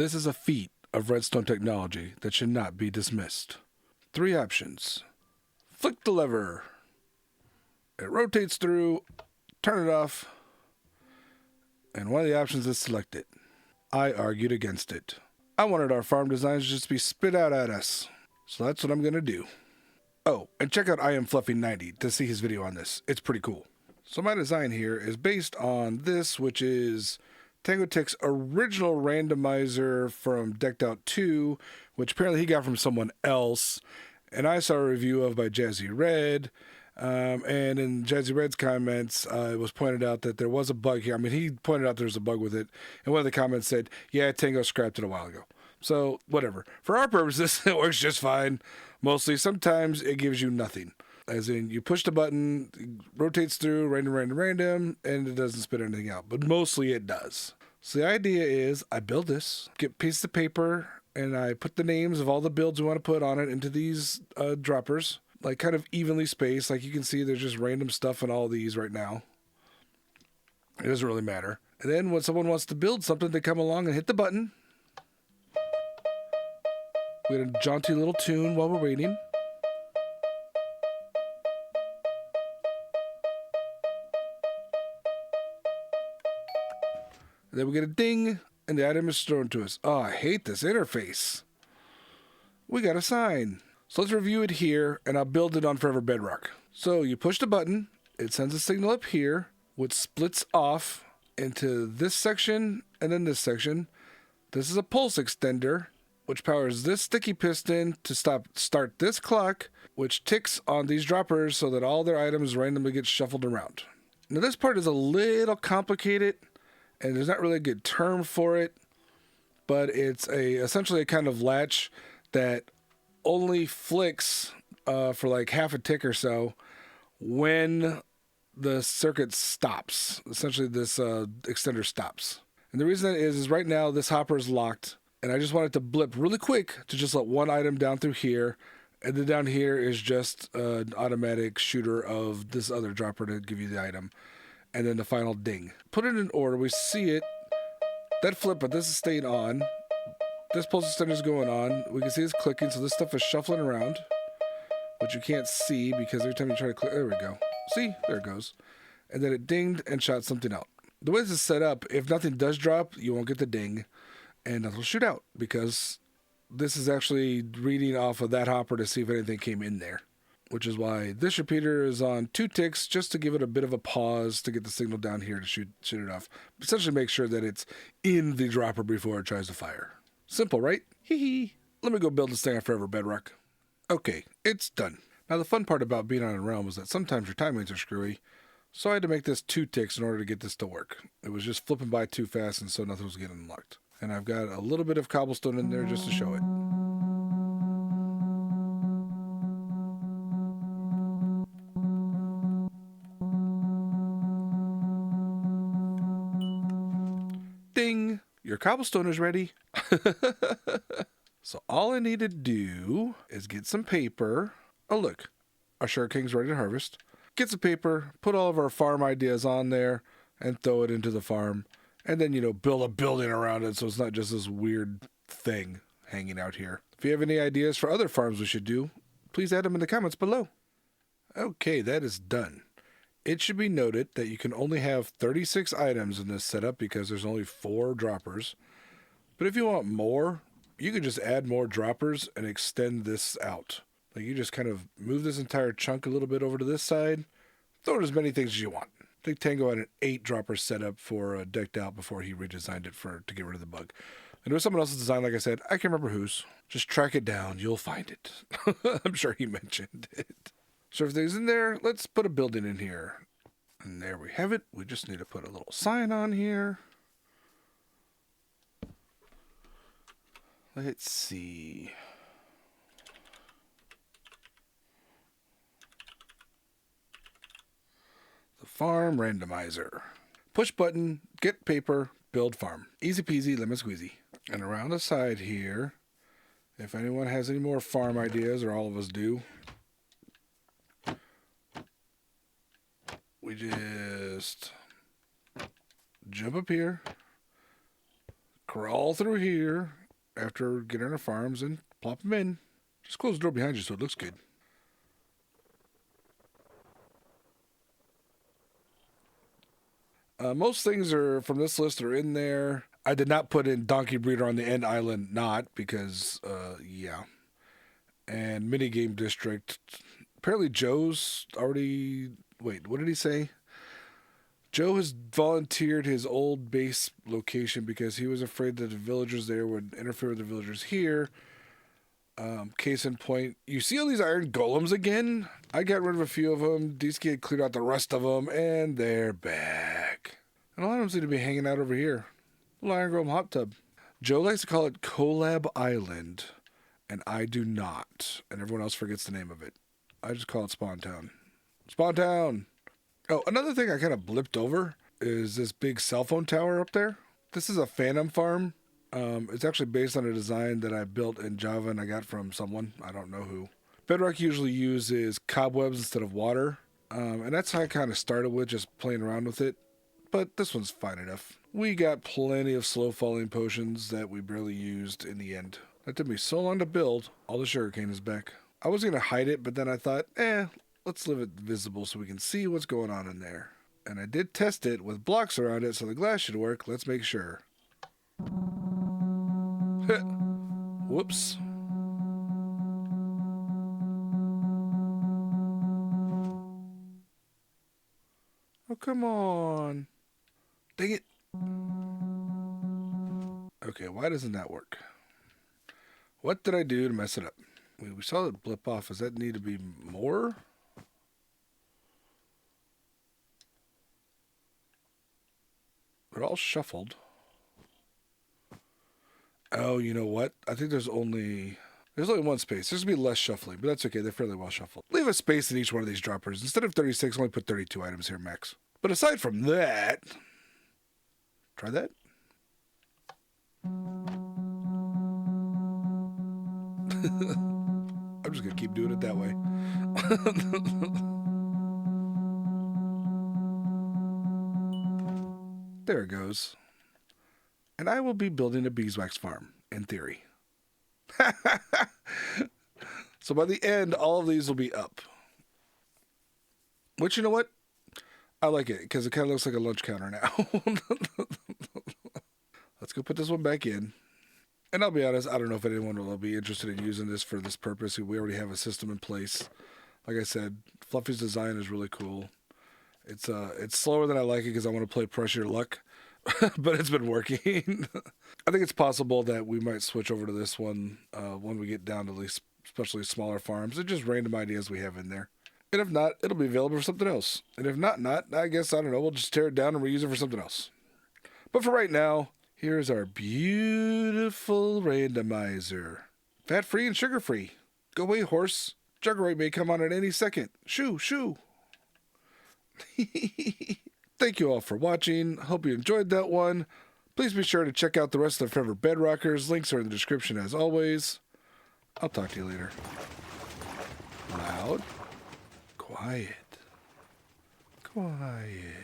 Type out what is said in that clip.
This is a feat of redstone technology that should not be dismissed. 3 options. Flick the lever. It rotates through, turn it off, and one of the options is select it. I argued against it. I wanted our farm designs just to be spit out at us. So that's what I'm going to do. Oh, and check out IamFluffy90 to see his video on this. It's pretty cool. So my design here is based on this, which is Tango Tech's original randomizer from Decked Out 2, which apparently he got from someone else. And I saw a review of by Jazzy Red. And in Jazzy Red's comments, it was pointed out that there was a bug here. I mean, he pointed out there's a bug with it. And one of the comments said, yeah, Tango scrapped it a while ago. So, whatever. For our purposes, it works just fine. Mostly, sometimes it gives you nothing. As in, you push the button, it rotates through, random, and it doesn't spit anything out. But mostly it does. So the idea is, I build this, get pieces of paper, and I put the names of all the builds we want to put on it into these droppers. Like, kind of evenly spaced. Like, you can see there's just random stuff in all these right now. It doesn't really matter. And then when someone wants to build something, they come along and hit the button. We get a jaunty little tune while we're waiting. And then we get a ding, and the item is thrown to us. Oh, I hate this interface. We got a sign. So let's review it here, and I'll build it on Forever Bedrock. So you push the button, it sends a signal up here, which splits off into this section and then this section. This is a pulse extender, which powers this sticky piston to start this clock, which ticks on these droppers so that all their items randomly get shuffled around. Now this part is a little complicated, and there's not really a good term for it, but it's essentially a kind of latch that only flicks for like half a tick or so when the circuit stops. Essentially, this extender stops. And the reason that is right now this hopper is locked, and I just want it to blip really quick to just let one item down through here, and then down here is just an automatic shooter of this other dropper to give you the item, and then the final ding. Put it in order. We see it. That flip, but this is staying on. This pulse extender is going on. We can see it's clicking, so this stuff is shuffling around, which you can't see because every time you try to click, there we go. See? There it goes. And then it dinged and shot something out. The way this is set up, if nothing does drop, you won't get the ding, and nothing will shoot out because this is actually reading off of that hopper to see if anything came in there, which is why this repeater is on 2 ticks just to give it a bit of a pause to get the signal down here to shoot it off. Essentially make sure that it's in the dropper before it tries to fire. Simple, right? Hee hee. Let me go build this thing on Forever Bedrock. Okay, it's done. Now the fun part about being on a realm is that sometimes your timings are screwy, so I had to make this 2 ticks in order to get this to work. It was just flipping by too fast, and so nothing was getting unlocked. And I've got a little bit of cobblestone in there just to show it. Ding! Your cobblestone is ready. So all I need to do is get some paper. Oh look, our Sugar King's ready to harvest. Get some paper, put all of our farm ideas on there, and throw it into the farm. And then, build a building around it so it's not just this weird thing hanging out here. If you have any ideas for other farms we should do, please add them in the comments below. Okay, that is done. It should be noted that you can only have 36 items in this setup because there's only 4 droppers. But if you want more, you can just add more droppers and extend this out. Like you just kind of move this entire chunk a little bit over to this side, throw in as many things as you want. I think Tango had an 8 dropper setup for Decked Out before he redesigned it to get rid of the bug. And it was someone else's design, like I said. I can't remember whose. Just track it down. You'll find it. I'm sure he mentioned it. So everything's in there. Let's put a building in here. And there we have it. We just need to put a little sign on here. Let's see. The Farm Randomizer. Push button, get paper, build farm. Easy peasy, lemon squeezy. And around the side here, if anyone has any more farm ideas, or all of us do, we just jump up here, crawl through here after getting our farms and plop them in. Just close the door behind you so it looks good. Most things are from this list are in there. I did not put in Donkey Breeder on the end island, not because, yeah. And Minigame District. Apparently Joe's already... Wait, what did he say? Joe has volunteered his old base location because he was afraid that the villagers there would interfere with the villagers here. Case in point, you see all these iron golems again? I got rid of a few of them. DSK cleared out the rest of them, and they're back. And a lot of them seem to be hanging out over here. Little iron golem hot tub. Joe likes to call it Collab Island, and I do not. And everyone else forgets the name of it. I just call it Spawn Town. Spawn Town! Oh, another thing I kind of blipped over is this big cell phone tower up there. This is a Phantom farm. It's actually based on a design that I built in Java and I got from someone. I don't know who. Bedrock usually uses cobwebs instead of water. And that's how I kind of started with, just playing around with it. But this one's fine enough. We got plenty of slow falling potions that we barely used in the end. That took me so long to build. All the sugarcane is back. I was going to hide it, but then I thought, let's leave it visible so we can see what's going on in there. And I did test it with blocks around it so the glass should work. Let's make sure. Whoops. Oh, come on. Dang it. Okay, why doesn't that work? What did I do to mess it up? We saw it blip off. Does that need to be more? They're all shuffled. Oh, you know what? I think there's only one space. There's going to be less shuffling, but that's okay. They're fairly well shuffled. Leave a space in each one of these droppers. Instead of 36, only put 32 items here max. But aside from that, try that. I'm just going to keep doing it that way. There it goes. And I will be building a beeswax farm, in theory. So by the end, all of these will be up. Which, you know what? I like it, because it kind of looks like a lunch counter now. Let's go put this one back in. And I'll be honest, I don't know if anyone will be interested in using this for this purpose. We already have a system in place. Like I said, Fluffy's design is really cool. It's slower than I like it because I want to play Pressure Your Luck. But it's been working. I think it's possible that we might switch over to this one when we get down to these especially smaller farms. It's just random ideas we have in there. And if not, it'll be available for something else. And if not, I guess, I don't know, we'll just tear it down and reuse it for something else. But for right now, here's our beautiful randomizer. Fat-free and sugar-free. Go away, horse. Juggerite may come on at any second. Shoo, shoo. Thank you all for watching. Hope you enjoyed that one. Please be sure to check out the rest of the Forever Bedrockers. Links are in the description as always. I'll talk to you later. Loud. Quiet. Quiet.